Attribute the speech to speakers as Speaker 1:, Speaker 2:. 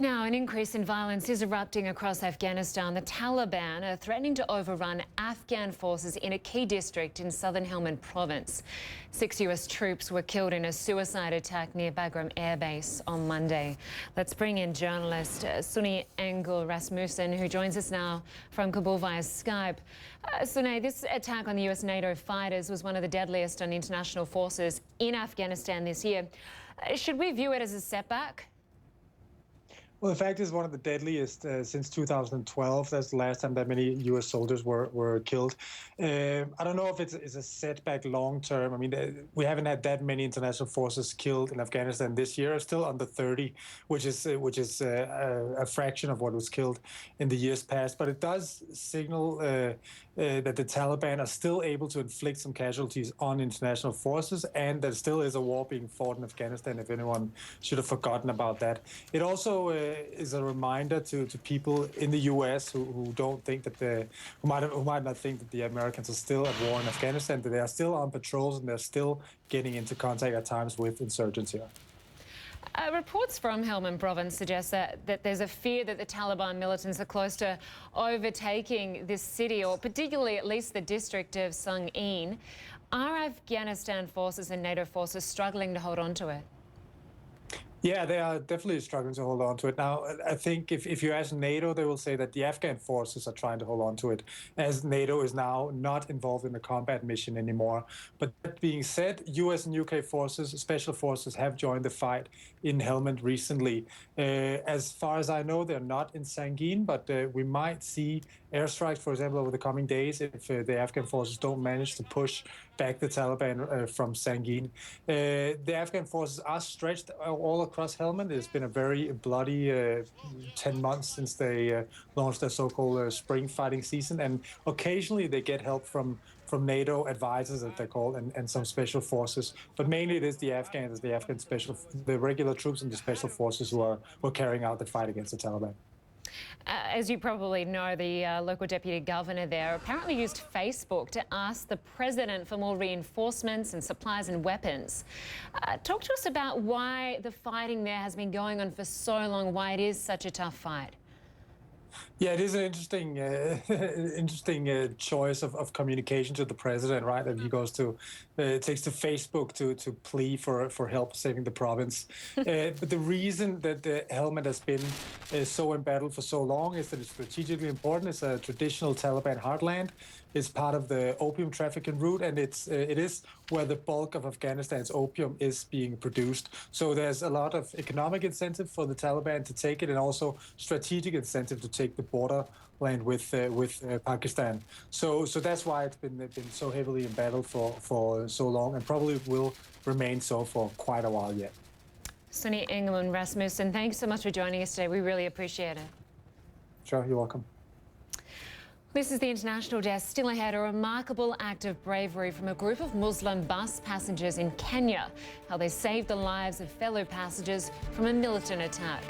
Speaker 1: Now, an increase in violence is erupting across Afghanistan. The Taliban are threatening to overrun Afghan forces in a key district in southern Helmand Province. 6 US troops were killed in a suicide attack near Bagram Air Base on Monday. Let's bring in journalist Sune Engel Rasmussen, who joins us now from Kabul via Skype. Sune, this attack on the US NATO fighters was one of the deadliest on international forces in Afghanistan this year. Should we view it as a setback?
Speaker 2: Well, in fact, it's one of the deadliest since 2012. That's the last time that many U.S. soldiers were killed. I don't know if it's a setback long term. I mean, we haven't had that many international forces killed in Afghanistan this year. Still under 30, which is a fraction of what was killed in the years past. But it does signal that the Taliban are still able to inflict some casualties on international forces, and there still is a war being fought in Afghanistan, if anyone should have forgotten about that. It also is a reminder to people in the U.S. who don't think that who might not think that the Americans are still at war in Afghanistan, that they are still on patrols and they're still getting into contact at times with insurgents here.
Speaker 1: Reports from Helmand Province suggest that there's a fear that the Taliban militants are close to overtaking this city, or particularly at least the district of Sangin. Are Afghanistan forces and NATO forces struggling to hold on to it?
Speaker 2: Yeah, they are definitely struggling to hold on to it. Now, I think if you ask NATO, they will say that the Afghan forces are trying to hold on to it, as NATO is now not involved in the combat mission anymore. But that being said, US and UK forces, special forces, have joined the fight in Helmand recently. As far as I know, they're not in Sangin, but we might see airstrikes, for example, over the coming days if the Afghan forces don't manage to push back the Taliban from Sangin. The Afghan forces are stretched all across Helmand. It's been a very bloody 10 months since they launched their so-called spring fighting season, and occasionally they get help from NATO advisors, as they're called, and some special forces. But mainly it is the Afghans, the regular troops and the special forces who are carrying out the fight against the Taliban.
Speaker 1: As you probably know, the local deputy governor there apparently used Facebook to ask the president for more reinforcements and supplies and weapons. Talk to us about why the fighting there has been going on for so long, why it is such a tough fight.
Speaker 2: Yeah, it is an interesting choice of communication to the president, right? That he goes to, takes to Facebook to plea for help saving the province. But the reason that the Helmand has been so embattled for so long is that it's strategically important. It's a traditional Taliban heartland. It's part of the opium trafficking route, and it is where the bulk of Afghanistan's opium is being produced. So there's a lot of economic incentive for the Taliban to take it, and also strategic incentive to take the borderland with Pakistan. So that's why it's been so heavily embattled for so long, and probably will remain so for quite a while yet.
Speaker 1: Sune Engel Rasmussen, thanks so much for joining us today. We really appreciate it.
Speaker 2: Sure, you're welcome.
Speaker 1: This is the International Desk. Still ahead, a remarkable act of bravery from a group of Muslim bus passengers in Kenya. How they saved the lives of fellow passengers from a militant attack.